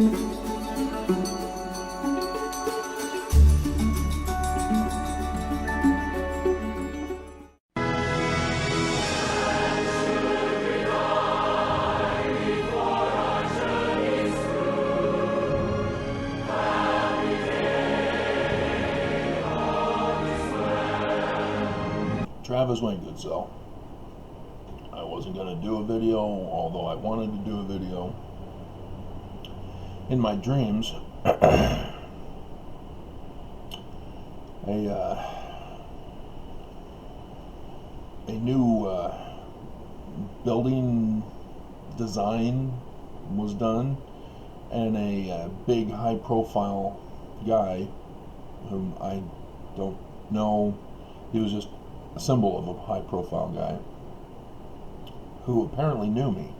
Travis went good, so I wasn't going to do a video, although I wanted to do a video. In my dreams, a new building design was done, and a big high-profile guy, whom I don't know, he was just a symbol of a high-profile guy who apparently knew me.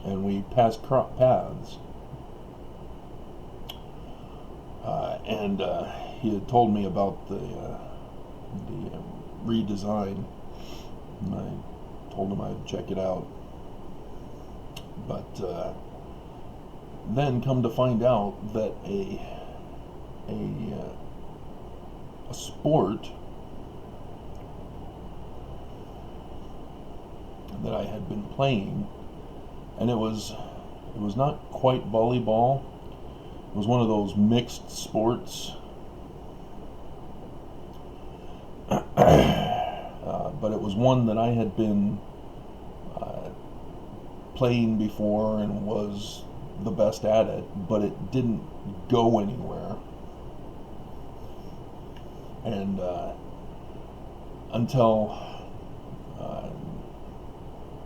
And we passed paths. And he had told me about the redesign, and I told him I'd check it out. But then come to find out that a sport that I had been playing, and it was not quite volleyball. It was one of those mixed sports, but it was one that I had been playing before and was the best at it, but it didn't go anywhere. And until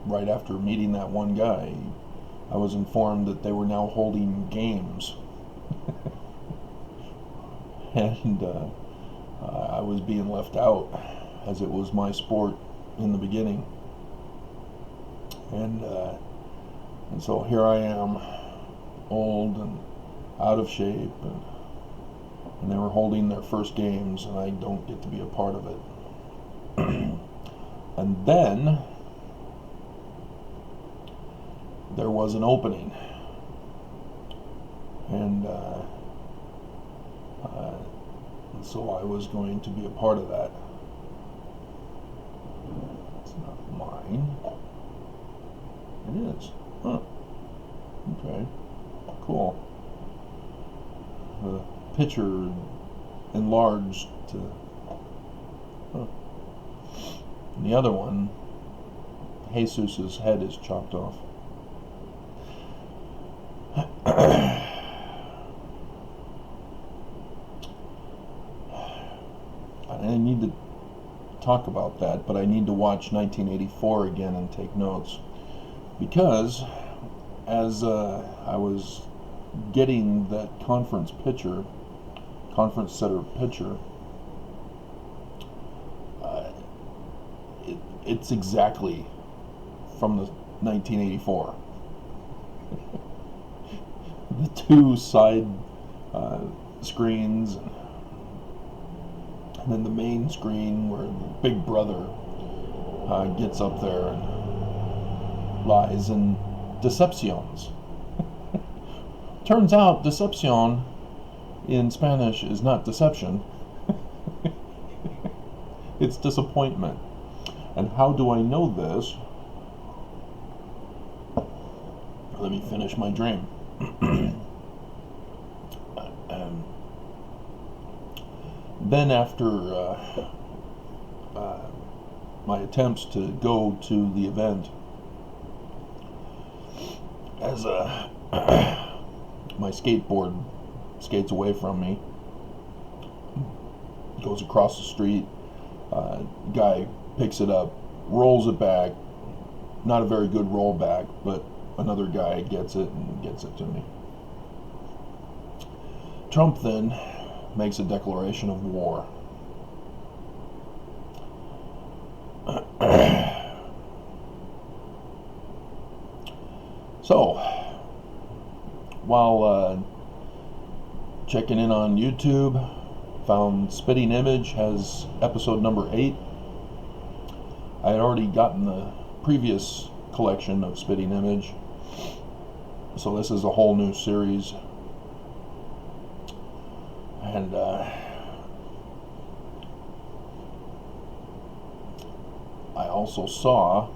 right after meeting that one guy, I was informed that they were now holding games. And I was being left out, as it was my sport in the beginning. And so here I am, old and out of shape, and they were holding their first games, and I don't get to be a part of it. And then there was an opening, and so I was going to be a part of that. It's not mine. It is. Huh. Okay. Cool. The picture enlarged to. Huh. And the other one, Jesus's head is chopped off. I need to talk about that, but I need to watch 1984 again and take notes, because as I was getting that conference center picture, it's exactly from the 1984. The two side screens, and then the main screen where the big brother gets up there and lies in decepciones. Turns out decepcion in Spanish is not deception. It's disappointment. And how do I know this? Let me finish my dream. Then after my attempts to go to the event, as my skateboard skates away from me, goes across the street, guy picks it up, rolls it back, not a very good roll back, but another guy gets it and gets it to me. Trump then makes a declaration of war. So, while checking in on YouTube, found Spitting Image has episode number 8. I had already gotten the previous collection of Spitting Image, So this is a whole new series, and I also saw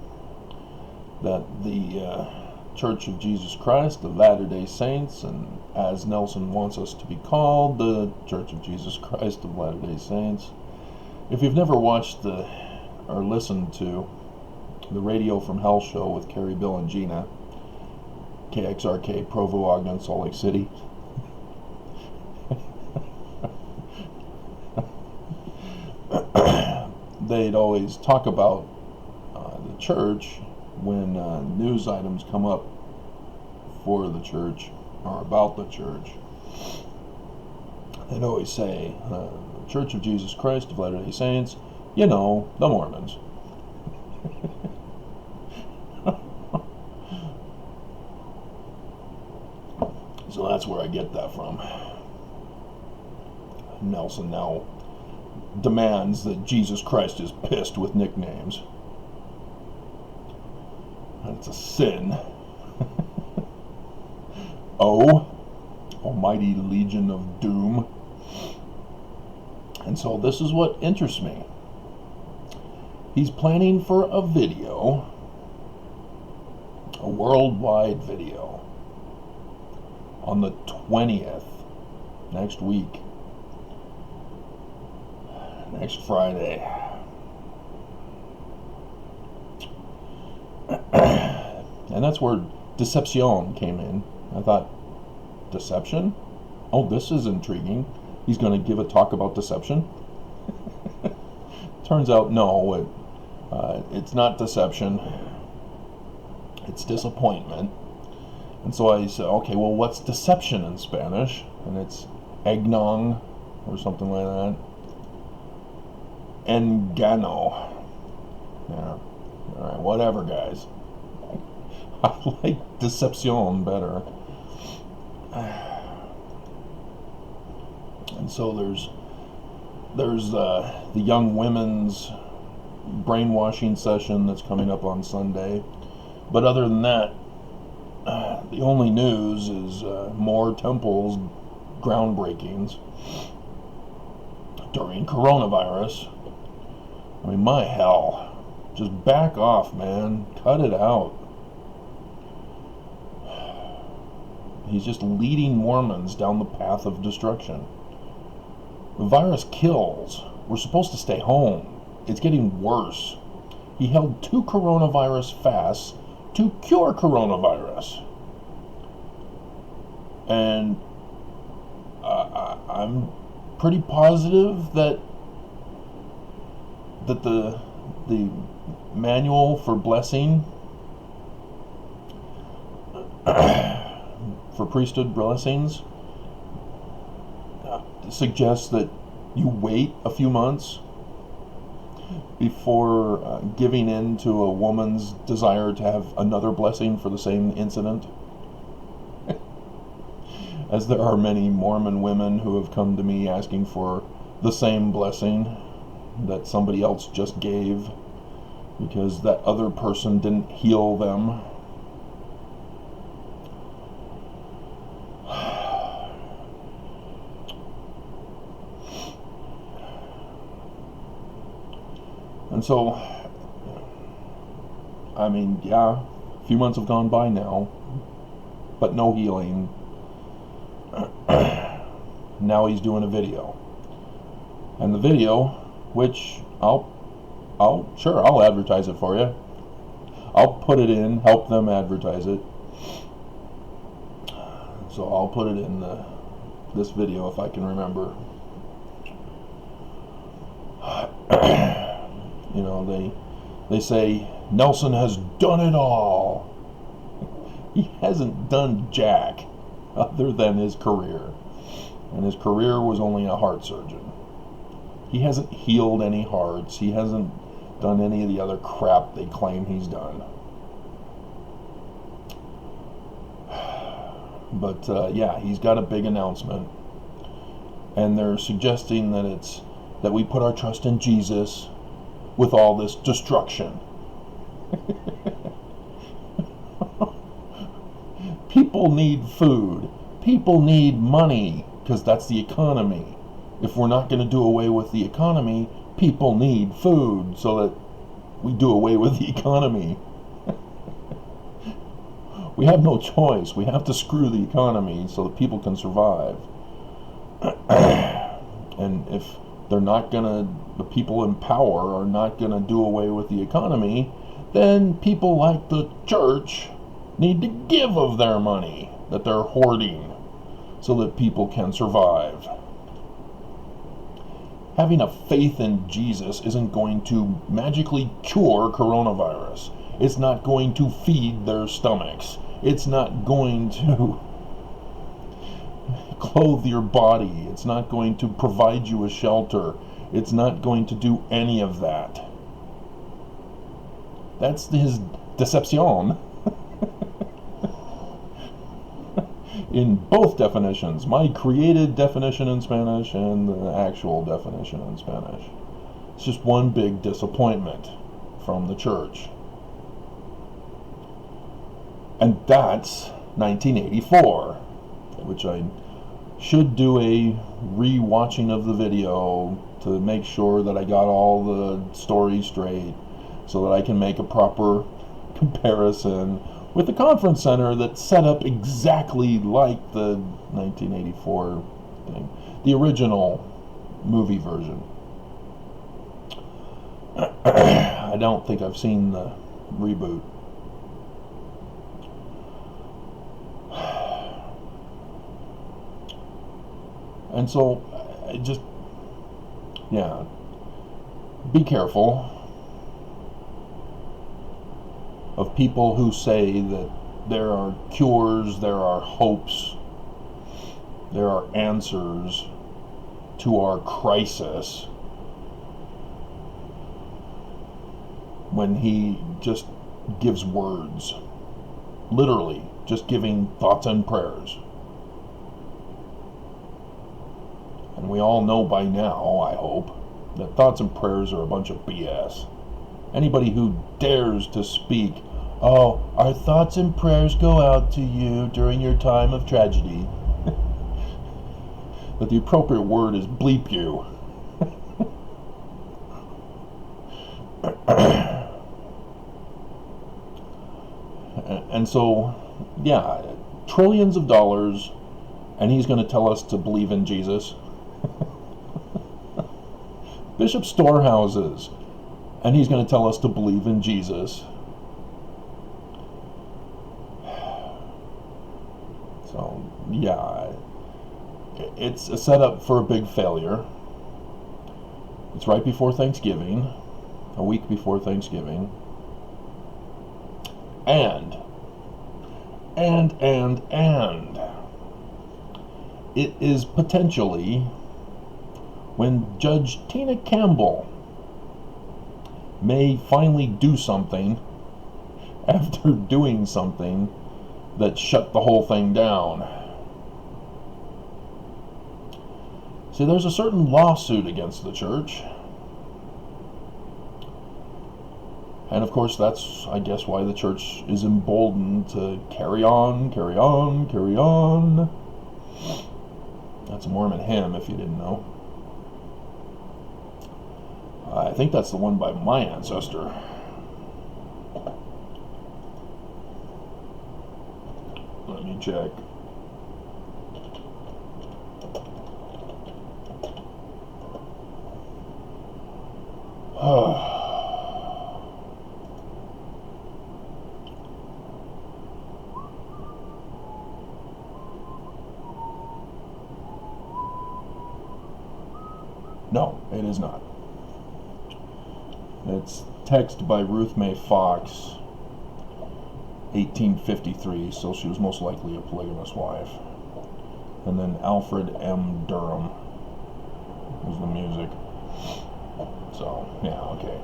that the Church of Jesus Christ of Latter-day Saints, and as Nelson wants us to be called, the Church of Jesus Christ of Latter-day Saints. If you've never watched or listened to the Radio from Hell show with Carrie, Bill, and Gina, KXRK, Provo, Ogden, Salt Lake City, they'd always talk about the church when news items come up for the church or about the church. They'd always say, Church of Jesus Christ of Latter-day Saints, you know, the Mormons. So that's where I get that from. Nelson now demands that Jesus Christ is pissed with nicknames. And it's a sin. Oh, almighty legion of doom. And so this is what interests me. He's planning for a video, a worldwide video, on the 20th, next week, next Friday. And that's where deception came in. I thought, deception? Oh, this is intriguing. He's going to give a talk about deception? Turns out, no, it's not deception. It's disappointment. And so I said, okay, well, what's deception in Spanish? And it's eggnog or something like that. Engano. Yeah. All right, whatever, guys. I like deception better. And so there's the young women's brainwashing session that's coming up on Sunday. But other than that, the only news is more temples groundbreakings during coronavirus. I mean, my hell. Just back off, man. Cut it out. He's just leading Mormons down the path of destruction. The virus kills. We're supposed to stay home. It's getting worse. He held 2 coronavirus fasts to cure coronavirus. And I'm pretty positive that the manual for blessing, for priesthood blessings, suggests that you wait a few months before giving in to a woman's desire to have another blessing for the same incident. As there are many Mormon women who have come to me asking for the same blessing that somebody else just gave because that other person didn't heal them. And so, I mean, yeah, a few months have gone by now, but no healing. Now he's doing a video. And the video, which I'll advertise it for you. I'll put it in, help them advertise it. So I'll put it in this video if I can remember. You know, they say Nelson has done it all. He hasn't done jack other than his career. And his career was only a heart surgeon. He hasn't healed any hearts. He hasn't done any of the other crap they claim he's done. But yeah, he's got a big announcement. And they're suggesting that we put our trust in Jesus with all this destruction. People need food. People need money, because that's the economy. If we're not going to do away with the economy, people need food, so that we do away with the economy. We have no choice. We have to screw the economy so that people can survive. And if they're not gonna, the people in power are not gonna do away with the economy, then people like the church need to give of their money that they're hoarding so that people can survive. Having a faith in Jesus isn't going to magically cure coronavirus. It's not going to feed their stomachs. It's not going to clothe your body. It's not going to provide you a shelter. It's not going to do any of that. That's his deception in both definitions. My created definition in Spanish and the actual definition in Spanish. It's just one big disappointment from the church. And that's 1984, which I should do a re-watching of the video to make sure that I got all the stories straight so that I can make a proper comparison with the conference center that's set up exactly like the 1984 thing, the original movie version. I don't think I've seen the reboot. And so, be careful of people who say that there are cures, there are hopes, there are answers to our crisis, when he just gives words, literally just giving thoughts and prayers. And we all know by now, I hope, that thoughts and prayers are a bunch of BS. Anybody who dares to speak, "Oh, our thoughts and prayers go out to you during your time of tragedy," that the appropriate word is bleep you. And so, trillions of dollars, and he's going to tell us to believe in Jesus. Bishop storehouses, and he's going to tell us to believe in Jesus. So, it's a setup for a big failure. It's right before Thanksgiving, a week before Thanksgiving. And it is potentially when Judge Tina Campbell may finally do something after doing something that shut the whole thing down. See, there's a certain lawsuit against the church. And of course, that's, I guess, why the church is emboldened to carry on. That's a Mormon hymn, if you didn't know. I think that's the one by my ancestor. Let me check. No, it is not. It's text by Ruth Mae Fox, 1853, so she was most likely a polygamous wife. And then Alfred M. Durham was the music. So, okay.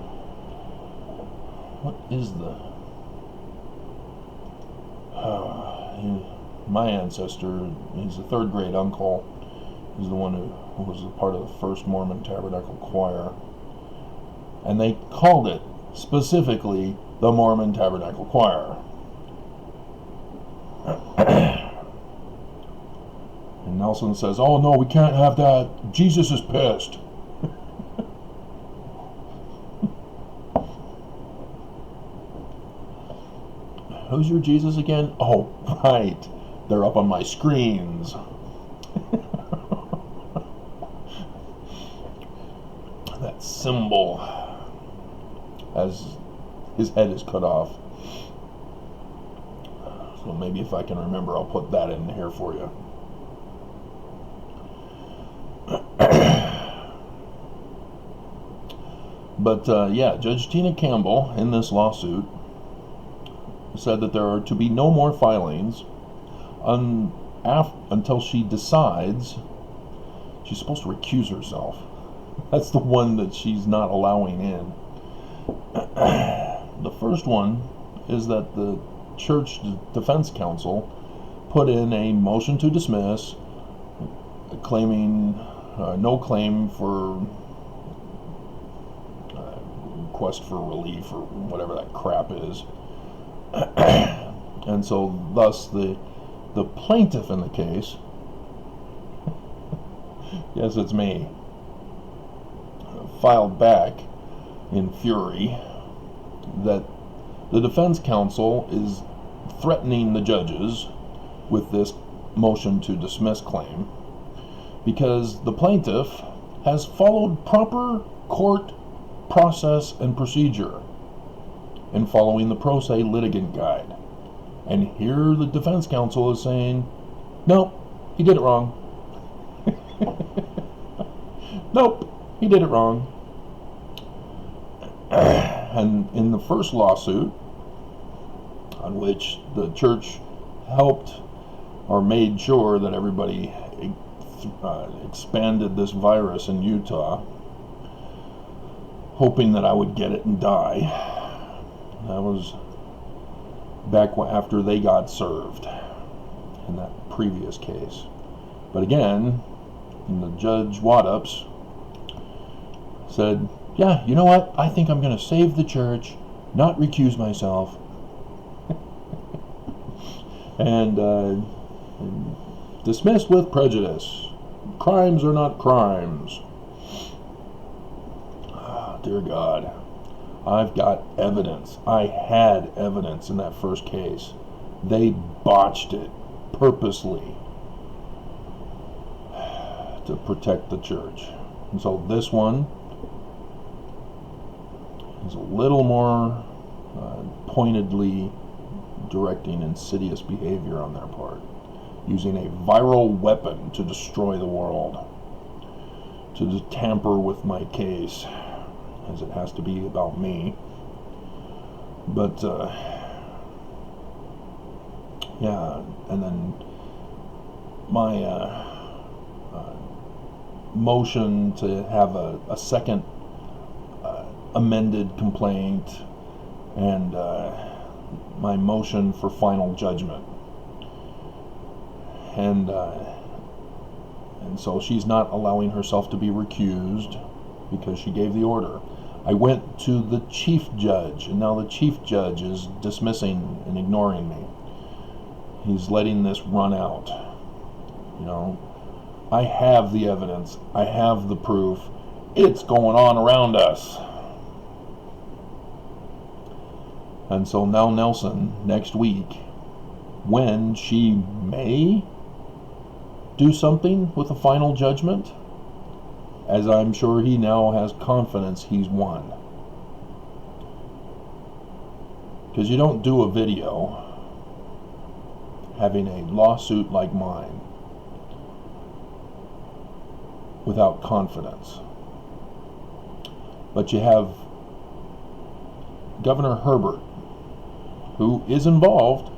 What is my ancestor, he's a third grade uncle. He's the one who was a part of the first Mormon Tabernacle Choir. And they called it specifically the Mormon Tabernacle Choir. And Nelson says, "Oh no, we can't have that. Jesus is pissed." Who's your Jesus again? Oh, right. They're up on my screens. That symbol as his head is cut off. So maybe if I can remember, I'll put that in here for you. But yeah, Judge Tina Campbell in this lawsuit said that there are to be no more filings until she decides she's supposed to recuse herself. That's the one that she's not allowing in. The first one is that the Church Defense Council put in a motion to dismiss, claiming no claim for request for relief or whatever that crap is. And so thus the plaintiff in the case, yes, it's me, filed back in fury that the defense counsel is threatening the judges with this motion to dismiss claim because the plaintiff has followed proper court process and procedure in following the pro se litigant guide. And here the defense counsel is saying, nope, he did it wrong. Nope, he did it wrong. And in the first lawsuit, on which the church helped or made sure that everybody expanded this virus in Utah, hoping that I would get it and die. That was back after they got served in that previous case. But again, the Judge Waddups said, yeah, you know what? I think I'm going to save the church, not recuse myself. and dismissed with prejudice. Crimes are not crimes. Oh, dear God. I've got evidence. I had evidence in that first case. They botched it purposely to protect the church. And so this one is a little more pointedly directing insidious behavior on their part, using a viral weapon to destroy the world, to tamper with my case, as it has to be about me. But yeah, and then my motion to have a second amended complaint, and my motion for final judgment, and so she's not allowing herself to be recused because she gave the order. I went to the chief judge, and now the chief judge is dismissing and ignoring me. He's letting this run out. You know, I have the evidence. I have the proof. It's going on around us. And so now Nelson, next week, when she may do something with a final judgment, as I'm sure he now has confidence he's won. Because you don't do a video having a lawsuit like mine without confidence. But you have Governor Herbert, who is involved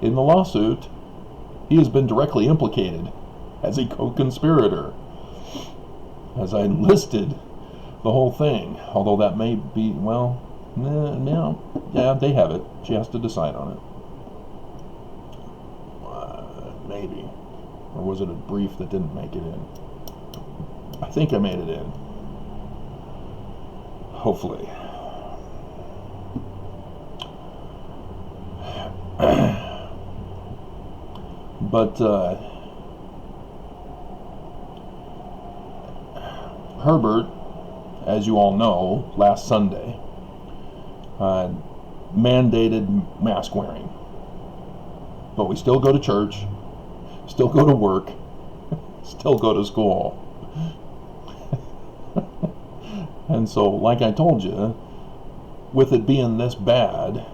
in the lawsuit. He has been directly implicated as a co-conspirator, as I listed the whole thing. Although that may be, well, yeah, they have it. She has to decide on it. Maybe. Or was it a brief that didn't make it in? I think I made it in. Hopefully. But Herbert, as you all know, last Sunday mandated mask wearing. But we still go to church, still go to work, still go to school. And so, like I told you, with it being this bad,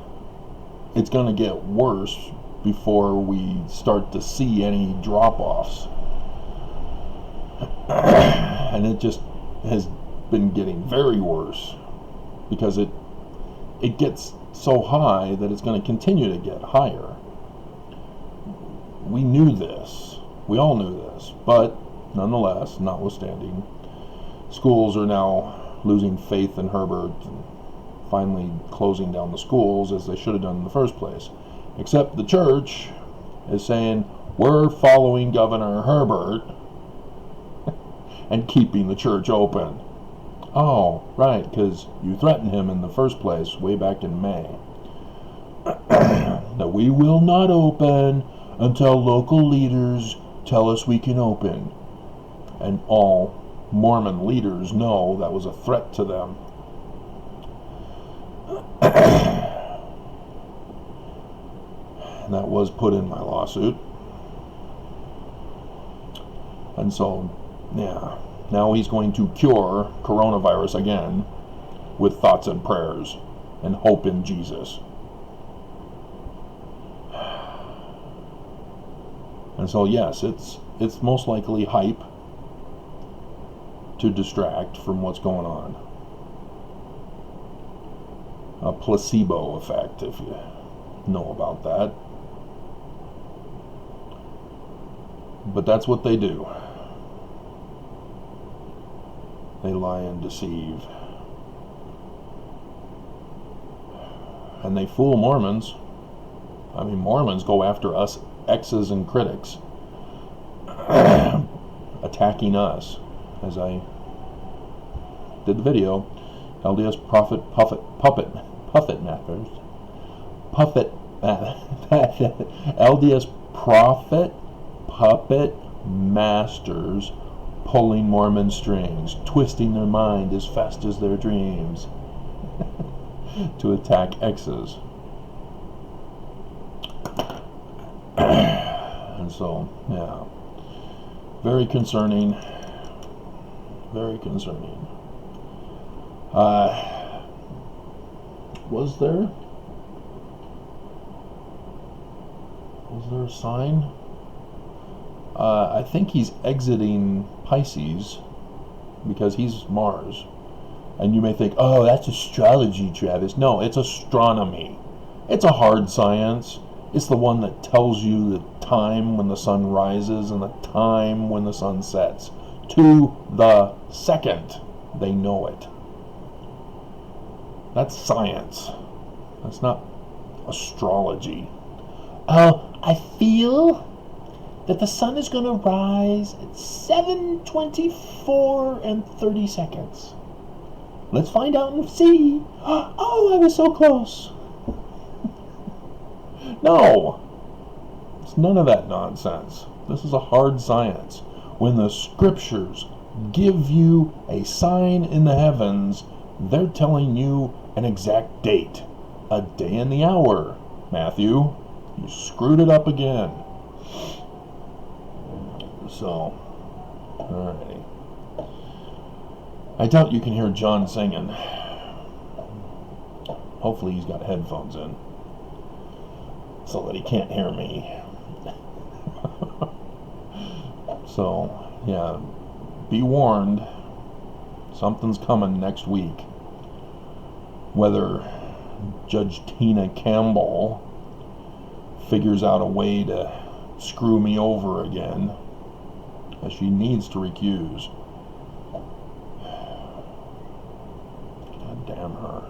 it's going to get worse before we start to see any drop-offs. And it just has been getting very worse because it gets so high that it's going to continue to get higher. We knew this. We all knew this. But nonetheless, notwithstanding, schools are now losing faith in Herbert and finally closing down the schools as they should have done in the first place. Except the church is saying, we're following Governor Herbert and keeping the church open. Oh, right, because you threatened him in the first place way back in May. That we will not open until local leaders tell us we can open. And all Mormon leaders know that was a threat to them. And that was put in my lawsuit. And so, yeah, now he's going to cure coronavirus again with thoughts and prayers and hope in Jesus. And so, yes, it's most likely hype to distract from what's going on. A placebo effect, if you know about that. But that's what they do. They lie and deceive. And they fool Mormons. I mean, Mormons go after us exes and critics, attacking us. As I did the video, LDS Puppet Masters. LDS Puppet Masters pulling Mormon strings, twisting their mind as fast as their dreams to attack exes. And so, yeah, very concerning. Very concerning. Was there a sign? I think he's exiting Pisces because he's Mars. And you may think, oh, that's astrology, Travis. No, it's astronomy. It's a hard science. It's the one that tells you the time when the sun rises and the time when the sun sets. To the second, they know it. That's science. That's not astrology. I feel that the sun is going to rise at 7:24 and 30 seconds. Let's find out and see. Oh, I was so close. No. It's none of that nonsense. This is a hard science. When the scriptures give you a sign in the heavens, they're telling you an exact date. A day and the hour. Matthew, you screwed it up again. So, alrighty. I doubt you can hear John singing. Hopefully he's got headphones in so that he can't hear me. So, yeah, be warned. Something's coming next week. Whether Judge Tina Campbell figures out a way to screw me over again, as she needs to recuse. God damn her.